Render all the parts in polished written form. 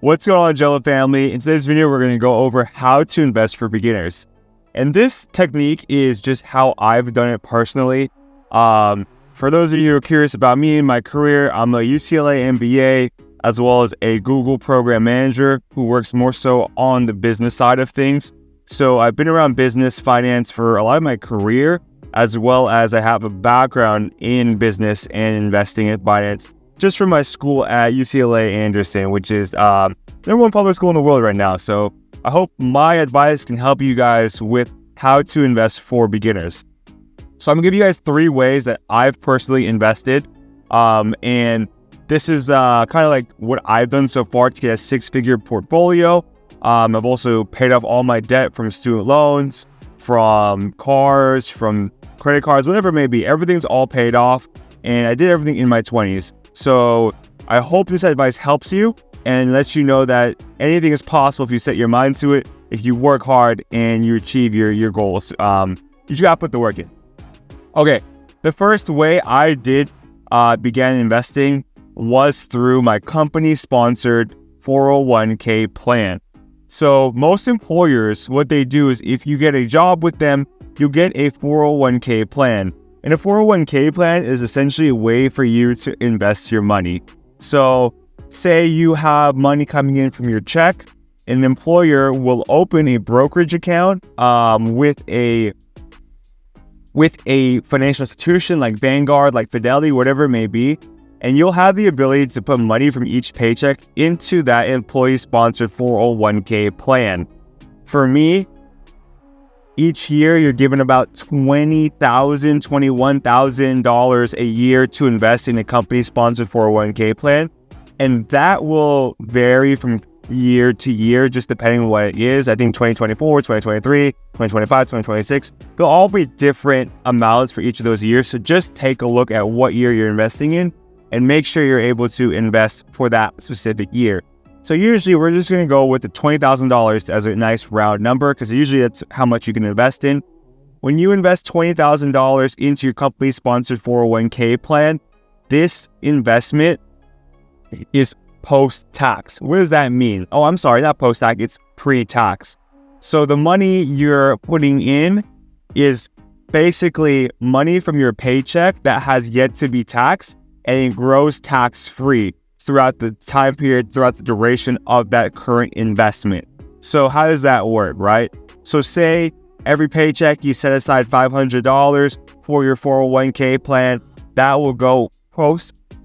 What's going on, Angelo family? In today's video, we're going to go over how to invest for beginners. And this technique is just how I've done it personally. For those of you who are curious about me and my career, I'm a UCLA MBA, as well as a Google program manager who works more so on the business side of things. So I've been around business finance for a lot of my career, as well as I have a background in business and investing in finance just from my school at UCLA Anderson, which is number one public school in the world right now. So I hope my advice can help you guys with how to invest for beginners. So I'm gonna give you guys 3 ways that I've personally invested. And this is kind of like what I've done so far to get a 6-figure portfolio. I've also paid off all my debt from student loans, from cars, from credit cards, whatever it may be. Everything's all paid off, and I did everything in my 20s. So I hope this advice helps you and lets you know that anything is possible if you set your mind to it, if you work hard and you achieve your goals. You just gotta put the work in. Okay, the first way I did began investing was through my company-sponsored 401k plan. So most employers, what they do is if you get a job with them, you get a 401k plan. And a 401k plan is essentially a way for you to invest your money. So say you have money coming in from your check, an employer will open a brokerage account with a financial institution like Vanguard, like Fidelity, whatever it may be. And you'll have the ability to put money from each paycheck into that employee-sponsored 401k plan. For me, each year, you're given about $20,000, $21,000 a year to invest in a company-sponsored 401k plan. And that will vary from year to year, just depending on what it is. I think 2024, 2023, 2025, 2026, they'll all be different amounts for each of those years. So just take a look at what year you're investing in and make sure you're able to invest for that specific year. So usually we're just going to go with the $20,000 as a nice round number because usually that's how much you can invest in. When you invest $20,000 into your company-sponsored 401k plan, this investment is post-tax. What does that mean? Oh, I'm sorry, not post-tax, it's pre-tax. So the money you're putting in is basically money from your paycheck that has yet to be taxed, and it grows tax-free throughout the time period, throughout the duration of that current investment. So how does that work, right? So say every paycheck you set aside $500 for your 401k plan, that will go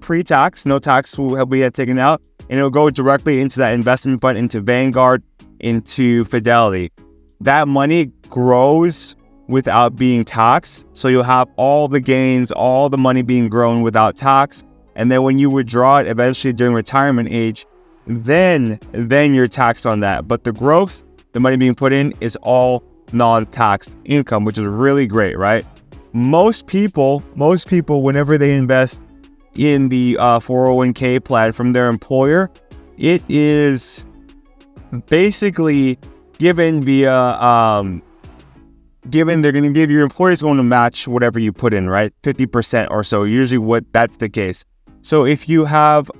pre-tax, no tax will be taken out, and it'll go directly into that investment fund, into Vanguard, into Fidelity. That money grows without being taxed, so you'll have all the gains, all the money being grown without tax. And then when you withdraw it eventually during retirement age, then you're taxed on that. But the growth, the money being put in, is all non-taxed income, which is really great, right? Most people, whenever they invest in the 401k plan from their employer, it is basically given via they're going to give your employer's going to match whatever you put in, right? 50% or so, usually that's the case. So if you have,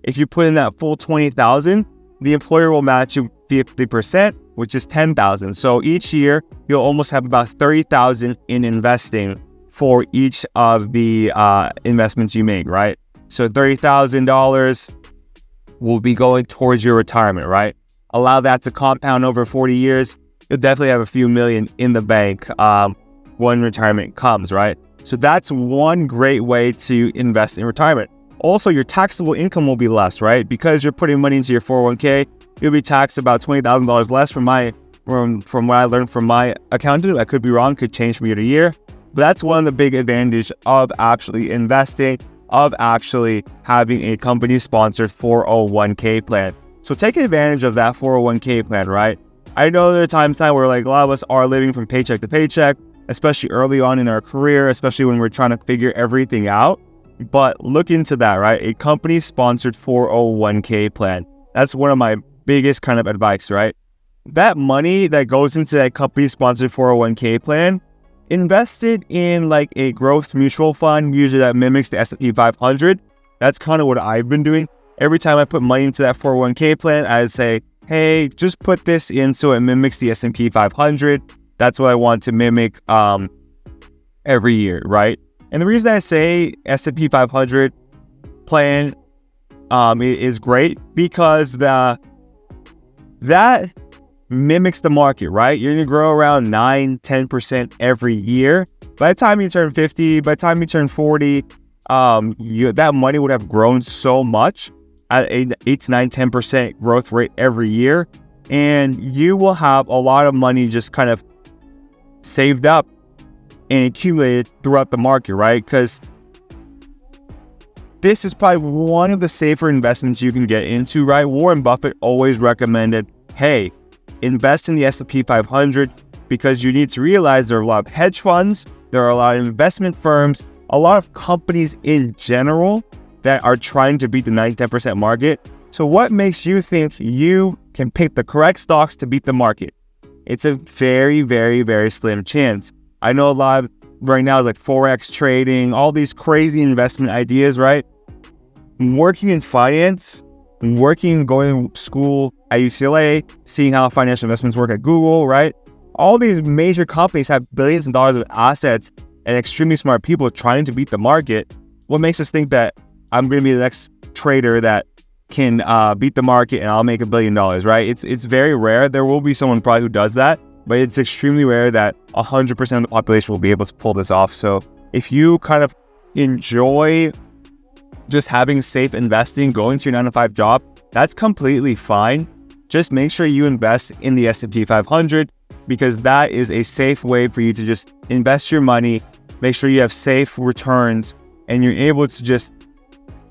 if you put in that full 20,000, the employer will match you 50%, which is 10,000. So each year you'll almost have about 30,000 in investing for each of the investments you make, right? So $30,000 will be going towards your retirement, right? Allow that to compound over 40 years. You'll definitely have a few million in the bank when retirement comes, right? So that's one great way to invest in retirement. Also, your taxable income will be less, right? Because you're putting money into your 401k, you'll be taxed about $20,000 less from what I learned from my accountant. I could be wrong, could change from year to year. But that's one of the big advantages of actually investing, of actually having a company-sponsored 401k plan. So take advantage of that 401k plan, right? I know there are times where like a lot of us are living from paycheck to paycheck, especially early on in our career, especially when we're trying to figure everything out. But look into that, right? A company-sponsored 401k plan. That's one of my biggest kind of advice, right? That money that goes into that company-sponsored 401k plan, invested in like a growth mutual fund, usually that mimics the S&P 500. That's kind of what I've been doing. every time I put money into that 401k plan, I say, hey, just put this in so it mimics the S&P 500. That's what I want to mimic every year, right? And the reason I say S&P 500 plan is great because that mimics the market, right? You're going to grow around 9-10% every year. By the time you turn 50, by the time you turn 40, that money would have grown so much at 8-10% growth rate every year. And you will have a lot of money just kind of saved up and accumulated throughout the market, right? Because this is probably one of the safer investments you can get into, right? Warren Buffett always recommended, hey, invest in the S&P 500 because you need to realize there are a lot of hedge funds, there are a lot of investment firms, a lot of companies in general that are trying to beat the 9-10% market. So what makes you think you can pick the correct stocks to beat the market? It's a very, very, very slim chance. I know a lot of right now is like Forex trading, all these crazy investment ideas, right? Working in finance, going to school at UCLA, seeing how financial investments work at Google, right? All these major companies have billions of dollars of assets and extremely smart people trying to beat the market. What makes us think that I'm going to be the next trader that can beat the market and I'll make $1 billion, right? It's very rare. There will be someone probably who does that, but it's extremely rare that 100% of the population will be able to pull this off. So if you kind of enjoy just having safe investing, going to your 9-to-5 job, that's completely fine. Just make sure you invest in the S&P 500 because that is a safe way for you to just invest your money, make sure you have safe returns, and you're able to just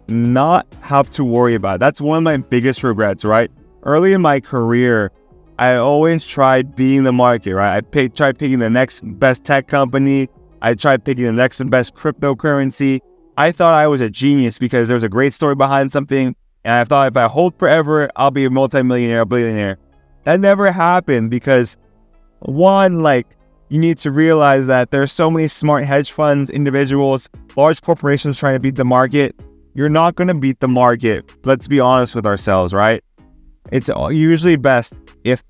not have to worry about it. That's one of my biggest regrets, right? Early in my career, I always tried beating the market, right? I tried picking the next best tech company. I tried picking the next best cryptocurrency. I thought I was a genius because there was a great story behind something. And I thought if I hold forever, I'll be a multimillionaire, a billionaire. That never happened because one, you need to realize that there's so many smart hedge funds, individuals, large corporations trying to beat the market. You're not going to beat the market. Let's be honest with ourselves, right? It's usually best if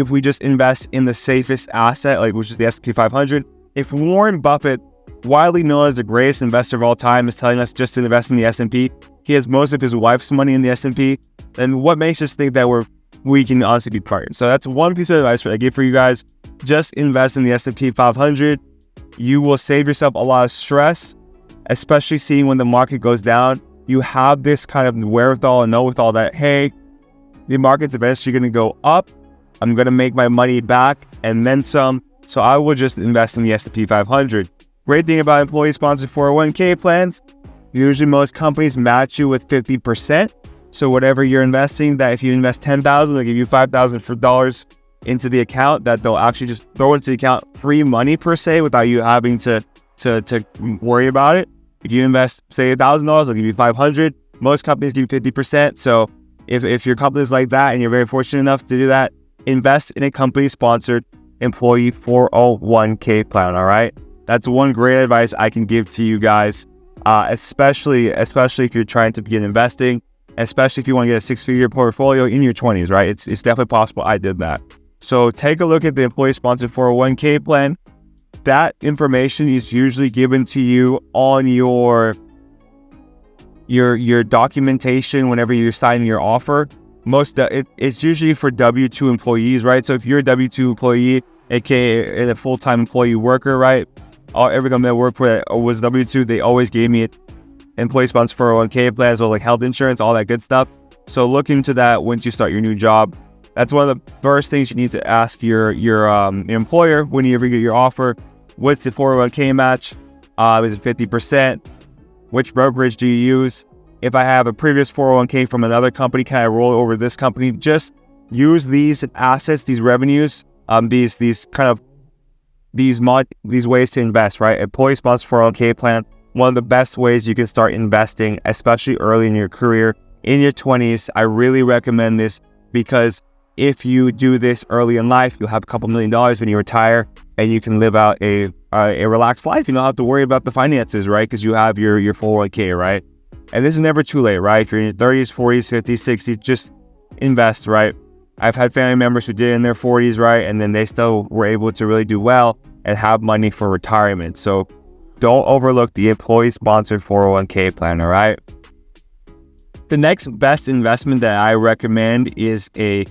we just invest in the safest asset, which is the S&P 500. If Warren Buffett, widely known as the greatest investor of all time, is telling us just to invest in the S&P, he has most of his wife's money in the S&P, then what makes us think that we can honestly be partners? So that's one piece of advice I give for you guys. Just invest in the S&P 500. You will save yourself a lot of stress, especially seeing when the market goes down. You have this kind of wherewithal and know-withal that, hey, the market's eventually going to go up. I'm going to make my money back and then some. So I will just invest in the S&P 500. Great thing about employee-sponsored 401k plans, usually most companies match you with 50%. So whatever you're investing, that if you invest $10,000, they'll give you $5,000 into the account that they'll actually just throw into the account, free money per se, without you having to worry about it. If you invest, say, $1,000, they'll give you $500. Most companies do 50%. So if your company is like that and you're very fortunate enough to do that, invest in a company-sponsored employee 401k plan, all right? That's one great advice I can give to you guys, especially if you're trying to begin investing, especially if you want to get a six-figure portfolio in your 20s, right? It's definitely possible. I did that. So take a look at the employee-sponsored 401k plan. That information is usually given to you on your documentation whenever you're signing your offer. It's usually for W-2 employees, right? So if you're a W-2 employee, aka a full-time employee worker, right? Every company I worked for that was W-2, they always gave me employee-sponsored 401k plans or health insurance, all that good stuff. So look into that once you start your new job. That's one of the first things you need to ask your employer when you ever get your offer. What's the 401k match? Is it 50%? Which brokerage do you use? If I have a previous 401k from another company, can I roll over this company? Just use these assets, these revenues, these ways to invest, right? Employee-sponsored 401k plan, one of the best ways you can start investing, especially early in your career, in your 20s. I really recommend this because if you do this early in life, you'll have a couple $1 million when you retire, and you can live out a relaxed life. You don't have to worry about the finances, right? Because you have your 401k, right? And this is never too late, right? If you're in your 30s, 40s, 50s, 60s, just invest, right? I've had family members who did it in their 40s, right? And then they still were able to really do well and have money for retirement. So don't overlook the employee-sponsored 401k plan, all right? The next best investment that I recommend is a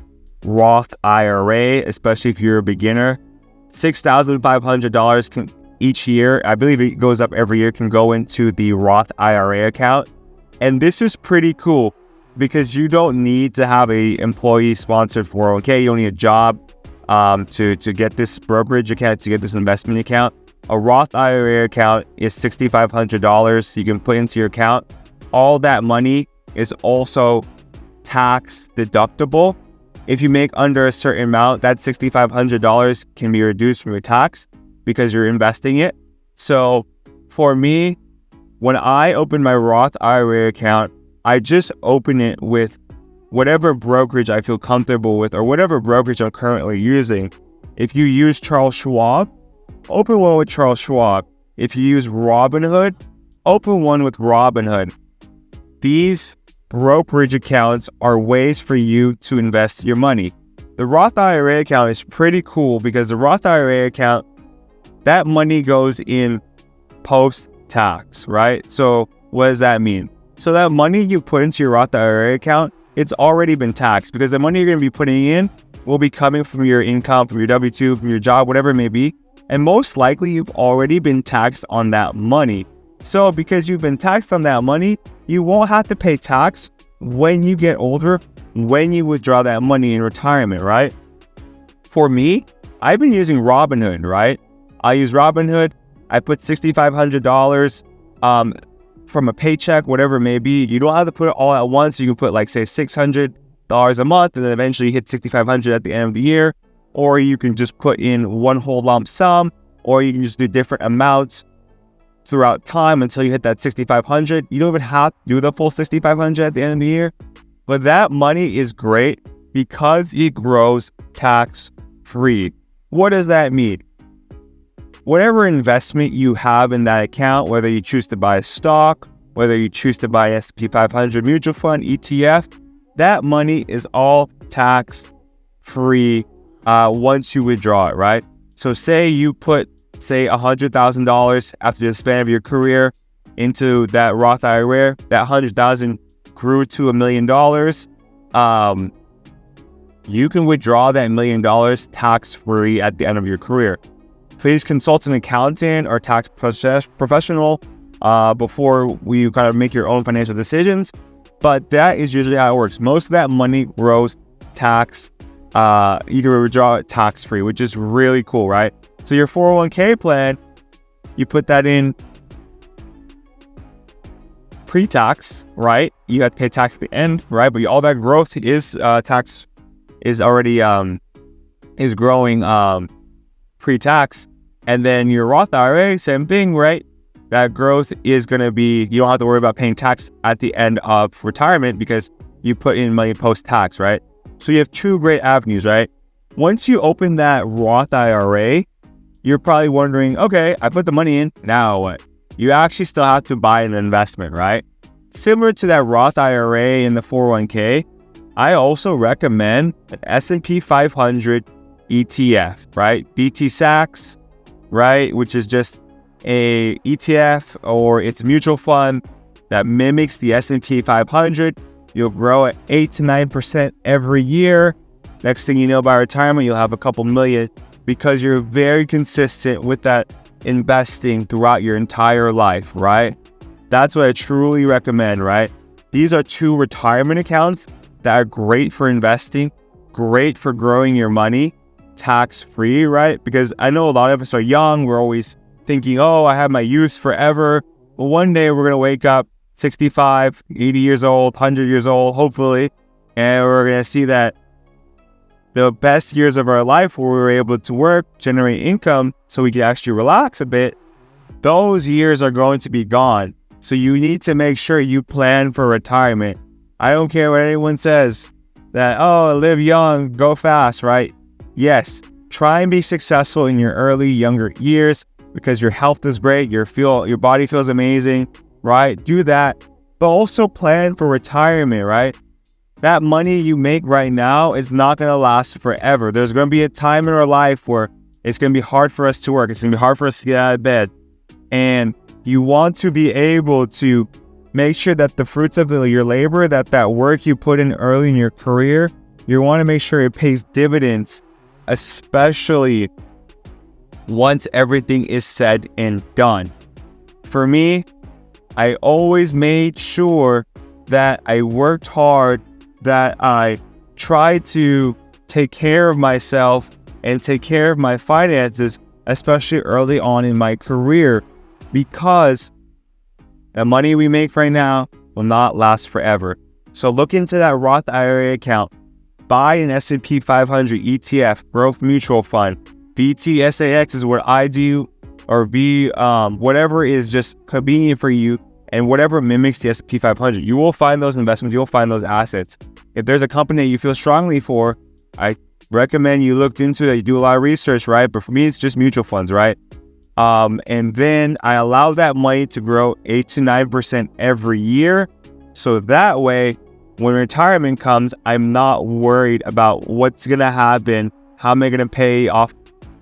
Roth IRA, especially if you're a beginner. $6,500 each year, I believe it goes up every year, can go into the Roth IRA account. And this is pretty cool because you don't need to have a employee-sponsored 401k. You don't need a job to get this brokerage account, to get this investment account. A Roth IRA account is $6,500 you can put into your account. All that money is also tax deductible. If you make under a certain amount, that $6,500 can be reduced from your tax because you're investing it. So for me, when I open my Roth IRA account, I just open it with whatever brokerage I feel comfortable with or whatever brokerage I'm currently using. If you use Charles Schwab, open one with Charles Schwab. If you use Robinhood, open one with Robinhood. These brokerage accounts are ways for you to invest your money. The Roth IRA account is pretty cool because the Roth IRA account, that money goes in post-tax, right? So what does that mean? So that money you put into your Roth IRA account, it's already been taxed because the money you're going to be putting in will be coming from your income, from your W-2, from your job, whatever it may be. And most likely you've already been taxed on that money. So because you've been taxed on that money, you won't have to pay tax when you get older, when you withdraw that money in retirement, right? For me, I've been using Robinhood, right? I use Robinhood. I put $6,500 from a paycheck, whatever it may be. You don't have to put it all at once. You can put like say $600 a month and then eventually hit $6,500 at the end of the year. Or you can just put in one whole lump sum, or you can just do different amounts throughout time until you hit that $6,500. You don't even have to do the full $6,500 at the end of the year. But that money is great because it grows tax-free. What does that mean? Whatever investment you have in that account, whether you choose to buy a stock, whether you choose to buy S&P 500 mutual fund, ETF, that money is all tax-free once you withdraw it, right? So say you put, say, $100,000 after the span of your career into that Roth IRA, that $100,000 grew to $1 million. You can withdraw that $1 million tax-free at the end of your career. Please consult an accountant or tax professional before you kind of make your own financial decisions. But that is usually how it works. Most of that money grows you can withdraw it tax-free, which is really cool, right? So your 401k plan, you put that in pre-tax, right? You have to pay tax at the end, right? But all that growth is growing pre-tax. And then your Roth IRA, same thing, right? That growth is going to be, you don't have to worry about paying tax at the end of retirement because you put in money post-tax, right? So you have two great avenues, right? Once you open that Roth IRA, you're probably wondering, okay, I put the money in, now what? You actually still have to buy an investment, right? Similar to that Roth IRA in the 401k, I also recommend an S&P 500 ETF, right? BTSAX, right? Which is just a ETF or it's a mutual fund that mimics the S&P 500. You'll grow at 8 to 9% every year. Next thing you know, by retirement, you'll have a couple million because you're very consistent with that investing throughout your entire life, right? That's what I truly recommend, right? These are two retirement accounts that are great for investing, great for growing your money, tax-free, right? Because I know a lot of us are young. We're always thinking, oh, I have my youth forever. Well, one day we're going to wake up 65, 80 years old, 100 years old, hopefully, and we're going to see that the best years of our life where we were able to work, generate income so we can actually relax a bit, those years are going to be gone. So you need to make sure you plan for retirement. I don't care what anyone says that, oh, live young, go fast, right? Yes, try and be successful in your younger years because your health is great, your body feels amazing, right? Do that. but also plan for retirement, right? That money you make right now is not going to last forever. There's going to be a time in our life where it's going to be hard for us to work. It's going to be hard for us to get out of bed. And you want to be able to make sure that the fruits of your labor, that work you put in early in your career, you want to make sure it pays dividends, especially once everything is said and done. For me, I always made sure that I worked hard, that I tried to take care of myself and take care of my finances, especially early on in my career, because the money we make right now will not last forever. So look into that Roth IRA account, buy an S&P 500 ETF, growth mutual fund. VTSAX is what I do, or whatever is just convenient for you, and whatever mimics the S&P 500. You will find those investments, you'll find those assets. If there's a company that you feel strongly for, I recommend you look into it, you do a lot of research, right? But for me, it's just mutual funds, right? And then I allow that money to grow 8 to 9% every year. So that way, when retirement comes, I'm not worried about what's going to happen, how am I going to pay off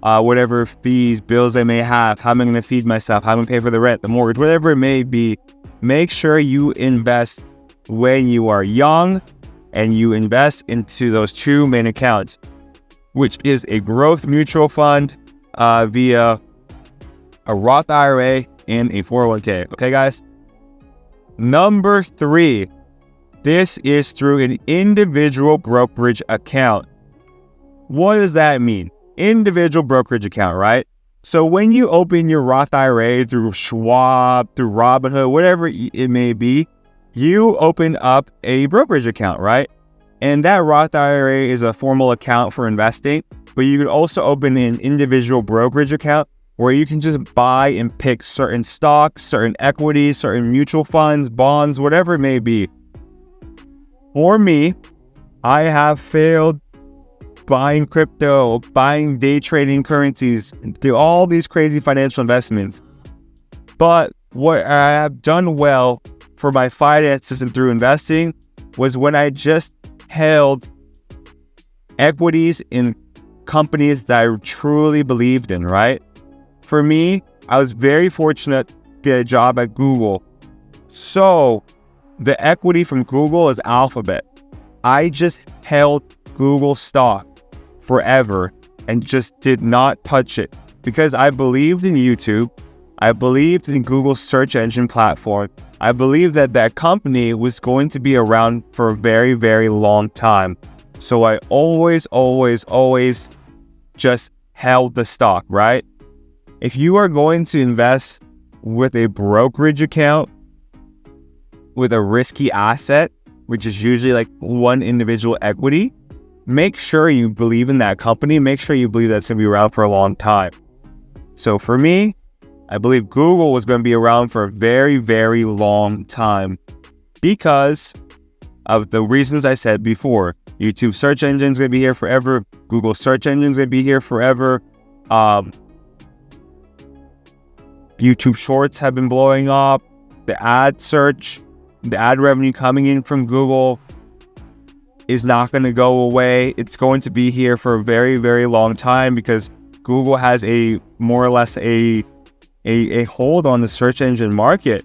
whatever fees, bills I may have, how am I going to feed myself, how am I going to pay for the rent, the mortgage, whatever it may be. Make sure you invest when you are young, and you invest into those two main accounts, which is a growth mutual fund via a Roth IRA and a 401k. Okay, guys? Number 3, this is through an individual brokerage account. What does that mean? Individual brokerage account, right? So when you open your Roth IRA through Schwab, through Robinhood, whatever it may be, you open up a brokerage account, right? And that Roth IRA is a formal account for investing, but you can also open an individual brokerage account where you can just buy and pick certain stocks, certain equities, certain mutual funds, bonds, whatever it may be. For me, I have failed buying crypto, buying day trading currencies, do all these crazy financial investments. But what I have done well for my finances and through investing was when I just held equities in companies that I truly believed in, right? For me, I was very fortunate to get a job at Google. So the equity from Google is Alphabet. I just held Google stock forever and just did not touch it because I believed in YouTube. I believed in Google's search engine platform. I believed that that company was going to be around for a very, very long time. So I always just held the stock, right? If you are going to invest with a brokerage account with a risky asset, which is usually like one individual equity, make sure you believe in that company. Make sure you believe that's going to be around for a long time. So for me, I believe Google was going to be around for a very, very long time because of the reasons I said before. YouTube search engine is going to be here forever. Google search engine is going to be here forever. YouTube Shorts have been blowing up. The ad search, the ad revenue coming in from Google is not going to go away. It's going to be here for a very, very long time because Google has a more or less a hold on the search engine market.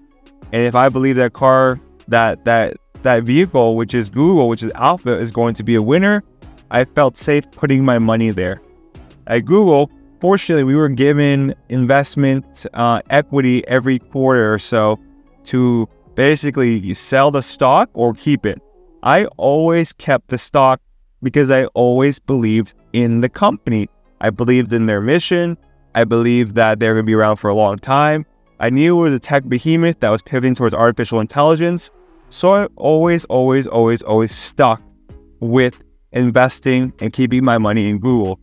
And if I believe that car, that vehicle, which is Google, which is Alpha, is going to be a winner, I felt safe putting my money there. At Google, fortunately, we were given investment equity every quarter or so to basically sell the stock or keep it. I always kept the stock because I always believed in the company. I believed in their mission. I believed that they're going to be around for a long time. I knew it was a tech behemoth that was pivoting towards artificial intelligence. So I always stuck with investing and keeping my money in Google.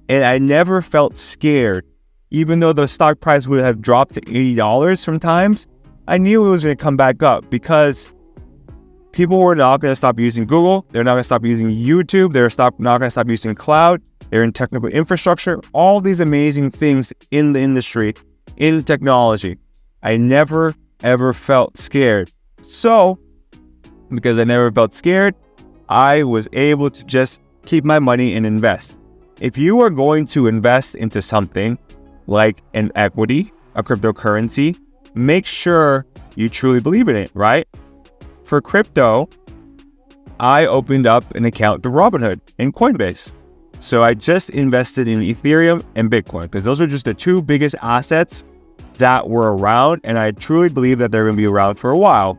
And I never felt scared. Even though the stock price would have dropped to $80 sometimes, I knew it was going to come back up because people were not going to stop using Google. They're not going to stop using YouTube. They're not going to stop using cloud. They're in technical infrastructure. All these amazing things in the industry, in technology. I never, ever felt scared. So, because I never felt scared, I was able to just keep my money and invest. If you are going to invest into something like an equity, a cryptocurrency, make sure you truly believe in it, right? For crypto, I opened up an account through Robinhood and Coinbase. So I just invested in Ethereum and Bitcoin because those are just the two biggest assets that were around, and I truly believe that they're going to be around for a while.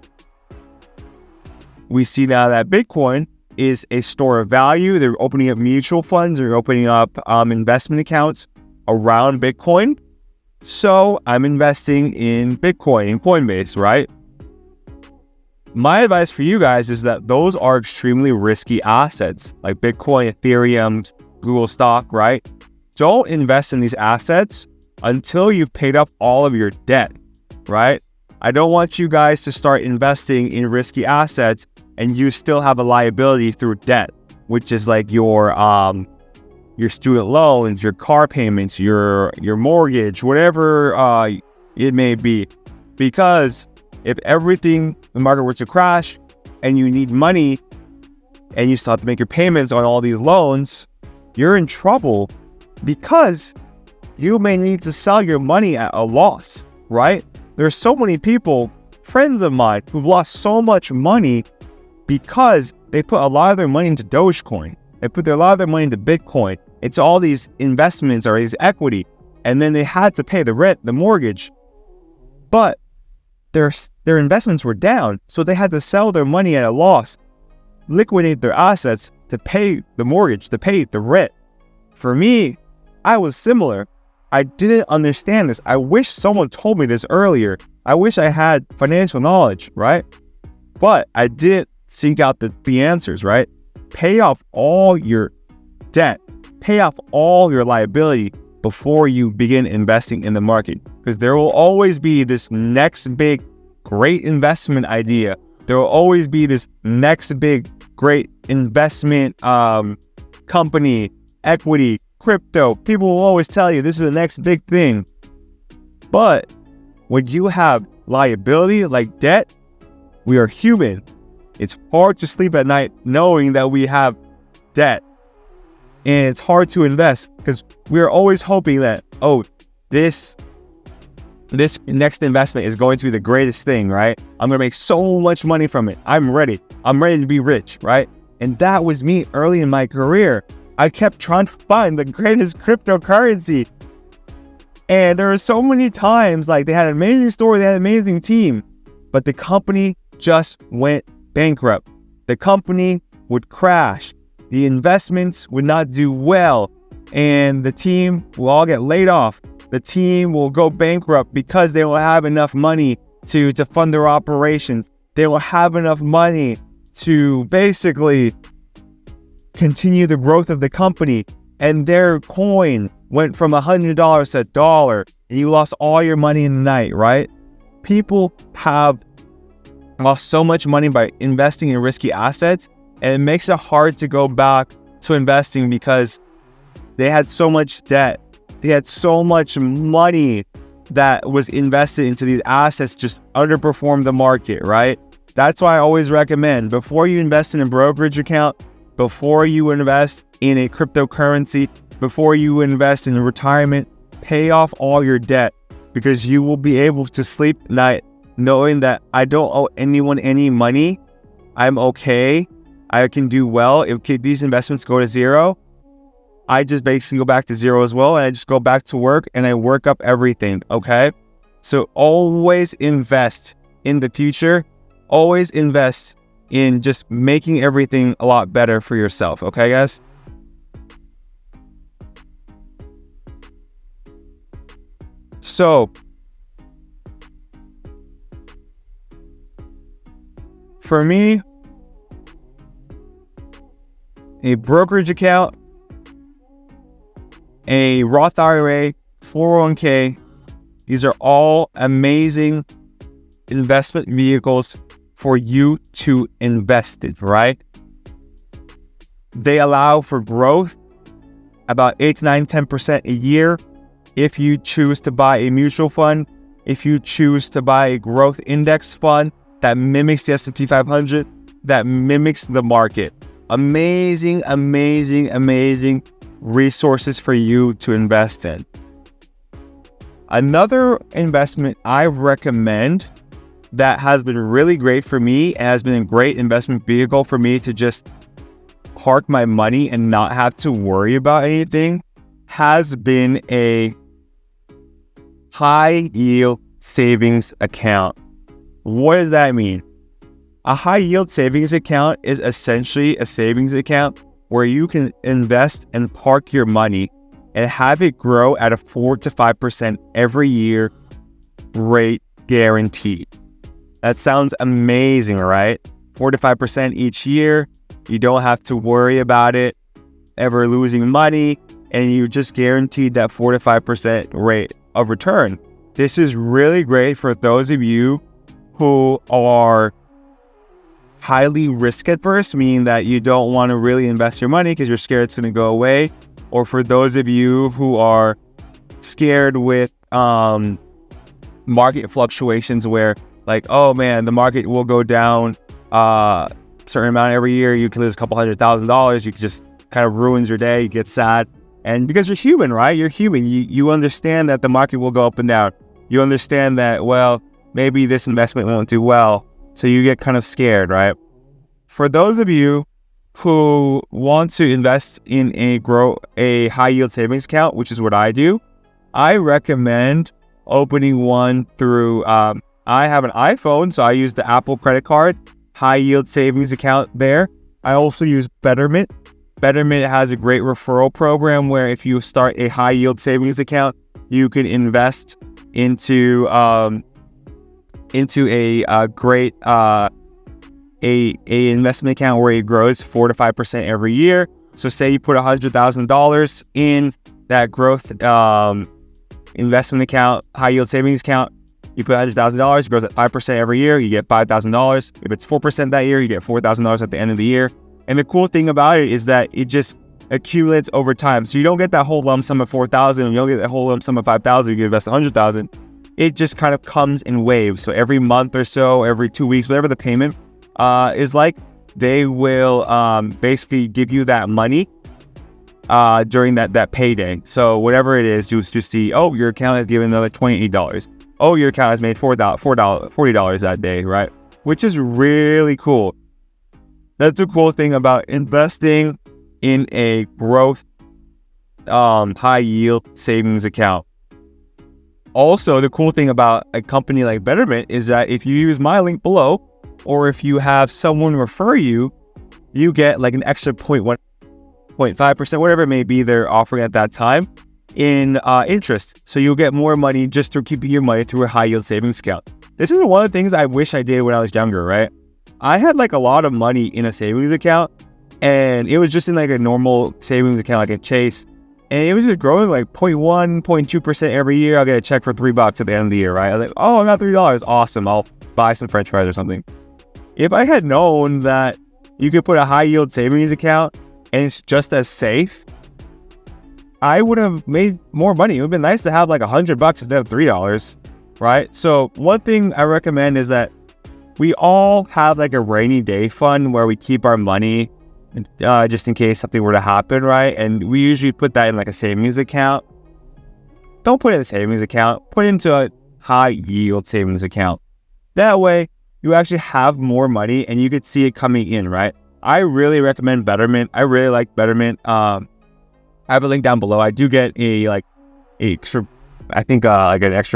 We see now that Bitcoin is a store of value. They're opening up mutual funds. They're opening up investment accounts around Bitcoin. So I'm investing in Bitcoin, in Coinbase, right? My advice for you guys is that those are extremely risky assets like Bitcoin, Ethereum, Google stock, right? Don't invest in these assets until you've paid up all of your debt, right? I don't want you guys to start investing in risky assets and you still have a liability through debt, which is like your student loans, your car payments, your mortgage, whatever it may be. Because if the market were to crash and you need money and you still have to make your payments on all these loans, you're in trouble because you may need to sell your money at a loss, right? There's so many people, friends of mine, who've lost so much money because they put a lot of their money into Dogecoin. They put a lot of their money into Bitcoin. It's all these investments or these equity. And then they had to pay the rent, the mortgage. But their investments were down. So they had to sell their money at a loss, liquidate their assets to pay the mortgage, to pay the rent. For me, I was similar. I didn't understand this. I wish someone told me this earlier. I wish I had financial knowledge, right? But I didn't seek out the answers, right? Pay off all your debt. Pay off all your liability before you begin investing in the market. Because there will always be this next big, great investment idea. There will always be this next big, great investment company, equity, crypto. People will always tell you this is the next big thing. But when you have liability like debt, we are human. It's hard to sleep at night knowing that we have debt. And it's hard to invest because we're always hoping that, this next investment is going to be the greatest thing, right? I'm going to make so much money from it. I'm ready to be rich, right? And that was me early in my career. I kept trying to find the greatest cryptocurrency. And there were so many times, like they had an amazing story, they had an amazing team, but the company just went bankrupt. The company would crash. The investments would not do well. And the team will all get laid off. The team will go bankrupt because they will have enough money to fund their operations. They will have enough money to basically continue the growth of the company. And their coin went from $100 to $1, and you lost all your money in the night, right? People have lost so much money by investing in risky assets, and it makes it hard to go back to investing because they had so much debt. They had so much money that was invested into these assets just underperformed the market, right? That's why I always recommend before you invest in a brokerage account, before you invest in a cryptocurrency, before you invest in retirement, pay off all your debt because you will be able to sleep at night knowing that I don't owe anyone any money. I'm okay. I can do well. If these investments go to zero, I just basically go back to zero as well. And I just go back to work and I work up everything. Okay. So always invest in the future. Always invest in just making everything a lot better for yourself. Okay, guys? So, for me, a brokerage account, a Roth IRA, 401k, these are all amazing investment vehicles for you to invest in, right? They allow for growth about 8 to 9, 10% a year. If you choose to buy a mutual fund, if you choose to buy a growth index fund, that mimics the S&P 500, that mimics the market. Amazing, amazing, amazing resources for you to invest in. Another investment I recommend that has been really great for me and has been a great investment vehicle for me to just park my money and not have to worry about anything has been a high yield savings account. What does that mean? A high yield savings account is essentially a savings account where you can invest and park your money and have it grow at a 4 to 5% every year rate guaranteed. That sounds amazing, right? 4 to 5% each year. You don't have to worry about it ever losing money, and you just guaranteed that 4 to 5% rate of return. This is really great for those of you who are highly risk adverse, meaning that you don't want to really invest your money because you're scared it's going to go away, or for those of you who are scared with market fluctuations where like, oh man, the market will go down a certain amount every year, you can lose a couple $100,000, you can just kind of ruins your day, you get sad. And because you're human, right? You're human. You understand that the market will go up and down. You understand that, well, maybe this investment won't do well. So you get kind of scared, right? For those of you who want to invest in a high yield savings account, which is what I do, I recommend opening one through, I have an iPhone, so I use the Apple credit card, high yield savings account there. I also use Betterment. Betterment has a great referral program where if you start a high yield savings account, you can invest into a great a investment account where it grows 4 to 5% every year. So say you put $100,000 in that growth investment account, high yield savings account. You put $100,000, it grows at 5% every year, you get $5,000. If it's 4% that year, you get $4,000 at the end of the year. And the cool thing about it is that it just accumulates over time. So you don't get that whole lump sum of $4,000, you don't get that whole lump sum of $5,000, you invest $100,000. It just kind of comes in waves. So every month or so, every 2 weeks, whatever the payment is like, they will basically give you that money during that payday. So whatever it is, just see, oh, your account has given another $28. Oh, your account has made $40 that day, right? Which is really cool. That's the cool thing about investing in a growth high yield savings account. Also, the cool thing about a company like Betterment is that if you use my link below, or if you have someone refer you, you get like an extra 0.1, 0.5%, whatever it may be they're offering at that time in interest. So you'll get more money just through keeping your money through a high yield savings account. This is one of the things I wish I did when I was younger, right? I had like a lot of money in a savings account, and it was just in like a normal savings account, like a Chase, and it was just growing like 0.1, 0.2% every year. I'll get a check for $3 at the end of the year, right? I was like, oh, I got $3. Awesome. I'll buy some French fries or something. If I had known that you could put a high yield savings account and it's just as safe, I would have made more money. It would have been nice to have like $100 instead of $3, right? So one thing I recommend is that we all have like a rainy day fund where we keep our money just in case something were to happen, right? And we usually put that in like a savings account. Don't put it in a savings account. Put it into a high yield savings account. That way, you actually have more money and you could see it coming in, right? I really recommend Betterment. I really like Betterment. I have a link down below. I do get an extra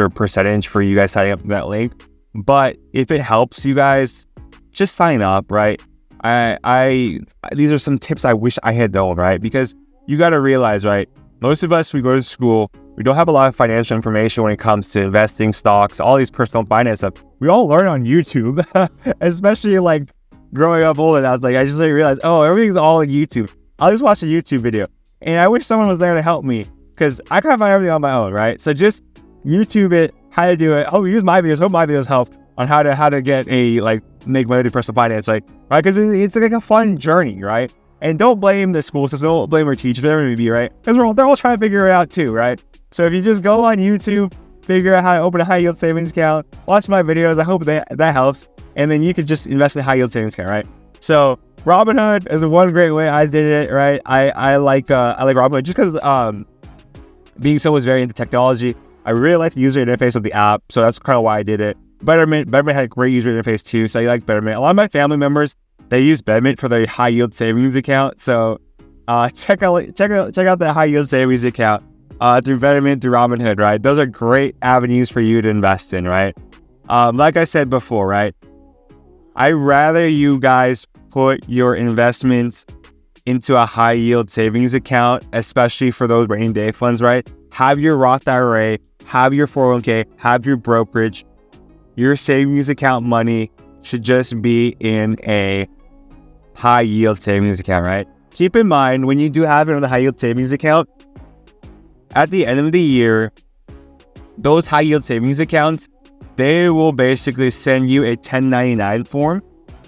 percentage for you guys signing up to that link. But if it helps you guys, just sign up, right? These are some tips I wish I had known, right? Because you got to realize, right? Most of us, we go to school, we don't have a lot of financial information when it comes to investing, stocks, all these personal finance stuff. We all learn on YouTube, especially like growing up old. And I just realized, oh, everything's all on YouTube. I'll just watch a YouTube video. And I wish someone was there to help me because I can't find everything on my own, right? So just YouTube it, how to do it. Oh, use my videos. Hope my videos help on how to get make money through personal finance, right? Because it's like a fun journey, right? And don't blame the school system, don't blame our teachers, whatever it may be, right? Because they're all trying to figure it out too, right? So if you just go on YouTube, figure out how to open a high yield savings account, watch my videos, I hope that helps. and then you could just invest in high yield savings account, right? So Robinhood is one great way I did it, right? I like Robinhood just because being someone's very into technology. I really like the user interface of the app, so that's kind of why I did it. Betterment had a great user interface too, so I like Betterment. A lot of my family members, they use Betterment for their high yield savings account, so check out the high yield savings account through Betterment, through Robinhood, right? Those are great avenues for you to invest in, right? Like I said before, right? I'd rather you guys put your investments into a high yield savings account, especially for those rainy day funds, right? Have your Roth IRA, have your 401k, have your brokerage. Your savings account money should just be in a high yield savings account, right? Keep in mind, when you do have it on a high yield savings account, at the end of the year, those high yield savings accounts, they will basically send you a 1099 form,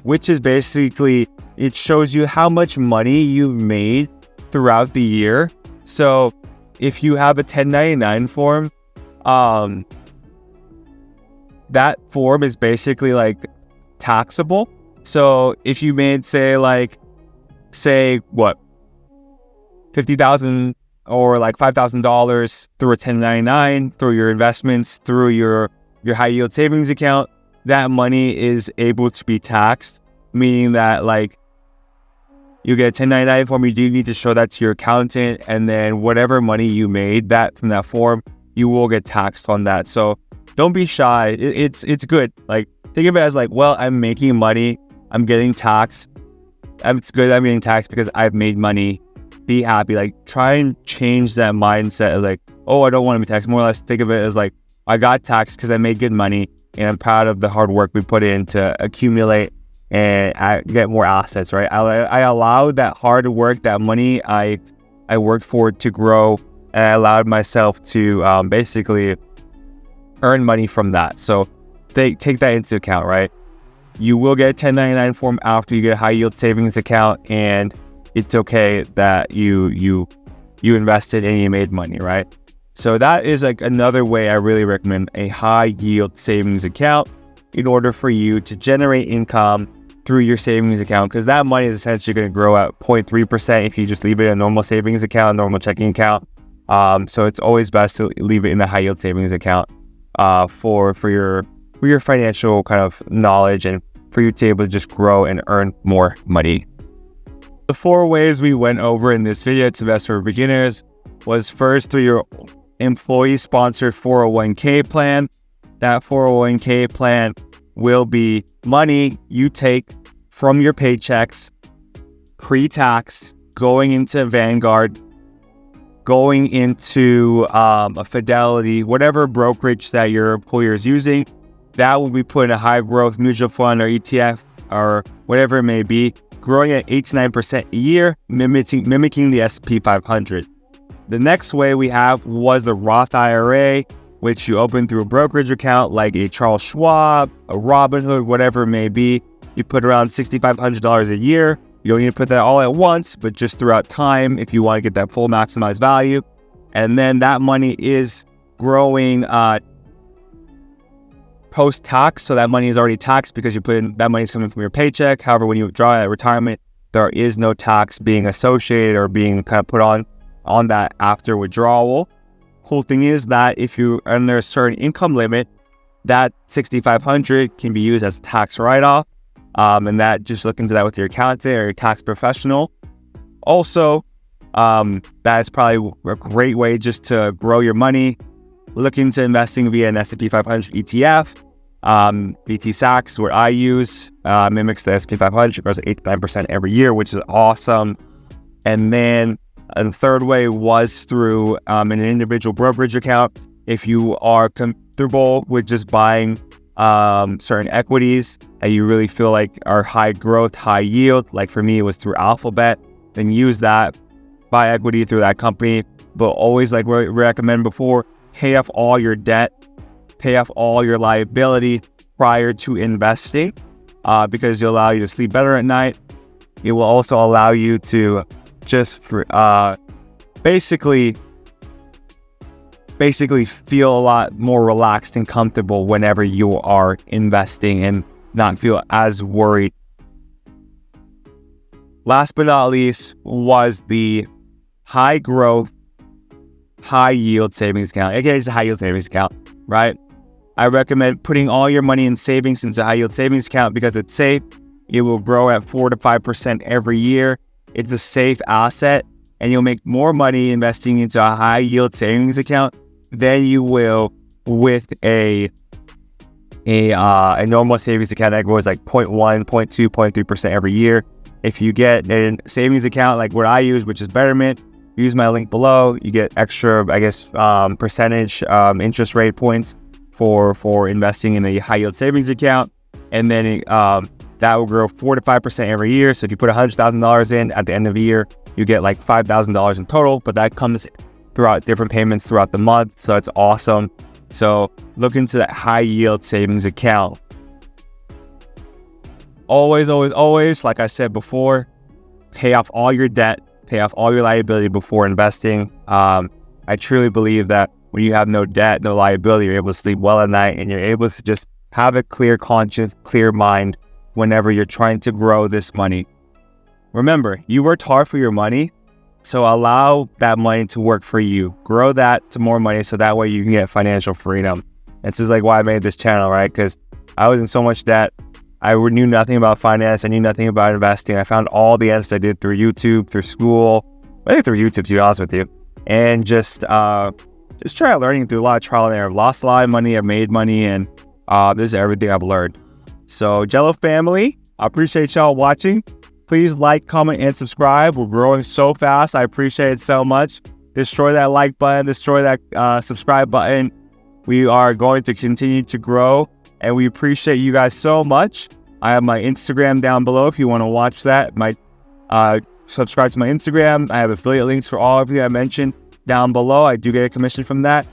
which is basically, it shows you how much money you've made throughout the year. So if you have a 1099 form, that form is basically like taxable. So if you made say what, $50,000 or like $5,000 through a 1099, through your investments, through your high yield savings account, that money is able to be taxed, meaning that like you get a 1099 form, you do need to show that to your accountant, and then whatever money you made from that form, you will get taxed on that. So don't be shy. It's good. Like, think of it as like, well, I'm making money, I'm getting taxed. It's good I'm getting taxed because I've made money. Be happy. Like, try and change that mindset of like, oh, I don't want to be taxed. More or less think of it as like, I got taxed because I made good money, and I'm proud of the hard work we put in to accumulate and I get more assets, right? I allowed that hard work, that money I worked for to grow, and I allowed myself to basically earn money from that. So take that into account, right? You will get a 1099 form after you get a high yield savings account, and it's okay that you invested and you made money, right? So that is like another way I really recommend a high yield savings account in order for you to generate income through your savings account, because that money is essentially going to grow at 0.3% if you just leave it in a normal savings account, normal checking account. So it's always best to leave it in the high yield savings account for your financial kind of knowledge and for you to be able to just grow and earn more money. The 4 ways we went over in this video to invest for beginners was first through your employee-sponsored 401k plan. That 401k plan will be money you take from your paychecks, pre-tax, going into Vanguard, going into a Fidelity, whatever brokerage that your employer is using. That will be put in a high growth mutual fund or ETF or whatever it may be, growing at 8 to 9% a year, mimicking the S&P 500. The next way we have was the Roth IRA, which you open through a brokerage account like a Charles Schwab, a Robinhood, whatever it may be. You put around $6,500 a year. You don't need to put that all at once, but just throughout time if you want to get that full maximized value. And then that money is growing post-tax, so that money is already taxed because you put in, that money is coming from your paycheck. However, when you withdraw at retirement, there is no tax being associated or being kind of put on that after withdrawal. Cool thing is that if you're under a certain income limit, that $6,500 can be used as a tax write-off, and that just look into that with your accountant or your tax professional. Also, that's probably a great way just to grow your money. Look into investing via an S&P 500 ETF. BT what I use, mimics the S&P 500, grows at 8 to 9% every year, which is awesome. And then the third way was through an individual brokerage account. If you are comfortable with just buying certain equities that you really feel like are high growth, high yield, like for me it was through Alphabet, then use that, buy equity through that company. But always, like we recommend before, pay off all your debt, pay off all your liability prior to investing, because it'll allow you to sleep better at night. It will also allow you to just basically feel a lot more relaxed and comfortable whenever you are investing. And not feel as worried. Last but not least was the high growth, high yield savings account. Again, it's a high yield savings account, right? I recommend putting all your money in savings into a high yield savings account because it's safe. It will grow at 4 to 5% every year. It's a safe asset, and you'll make more money investing into a high yield savings account than you will with a normal savings account that grows like 0.1, 0.2, 0.3% every year. If you get a savings account like what I use, which is Betterment, use my link below. You get extra, percentage interest rate points for investing in a high yield savings account, and then that will grow 4 to 5% every year. So if you put $100,000 in at the end of the year, you get like $5,000 in total, but that comes throughout different payments throughout the month. So it's awesome. So look into that high yield savings account. Always, always, always, like I said before, pay off all your debt, pay off all your liability before investing. I truly believe that when you have no debt, no liability, you're able to sleep well at night, and you're able to just have a clear conscience, clear mind whenever you're trying to grow this money. Remember, you worked hard for your money, so allow that money to work for you. Grow that to more money so that way you can get financial freedom. This is like why I made this channel, right? Because I was in so much debt. I knew nothing about finance. I knew nothing about investing. I found all the answers I did through YouTube, through school, I think through YouTube, to be honest with you. And just try learning through a lot of trial and error. I've lost a lot of money. I've made money. And this is everything I've learned. So Jello family, I appreciate y'all watching. Please like, comment, and subscribe. We're growing so fast. I appreciate it so much. Destroy that like button. Destroy that subscribe button. We are going to continue to grow, and we appreciate you guys so much. I have my Instagram down below if you want to watch that. Subscribe to my Instagram. I have affiliate links for all of you I mentioned down below. I do get a commission from that.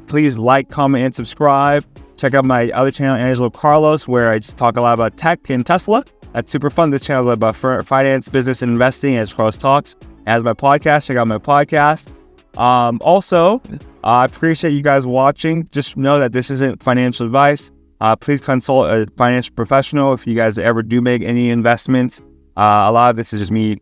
Please like, comment, and subscribe. Check out my other channel, Angelo Carlos, where I just talk a lot about tech and Tesla. That's super fun. This channel is about finance, business, and investing, as Carlos talks. As my podcast, check out my podcast. Also, I appreciate you guys watching. Just know that this isn't financial advice. Please consult a financial professional if you guys ever do make any investments. A lot of this is just me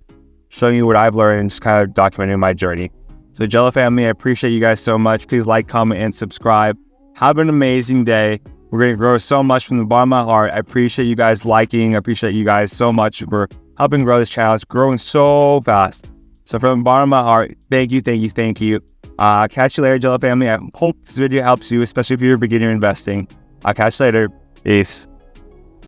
showing you what I've learned and just kind of documenting my journey. So Jello family, I appreciate you guys so much. Please like, comment, and subscribe. Have an amazing day. We're going to grow so much from the bottom of my heart. I appreciate you guys liking. I appreciate you guys so much for helping grow this channel. It's growing so fast. So from the bottom of my heart, thank you, thank you, thank you. Catch you later, Jello family. I hope this video helps you, especially if you're a beginner investing. I'll catch you later. Peace.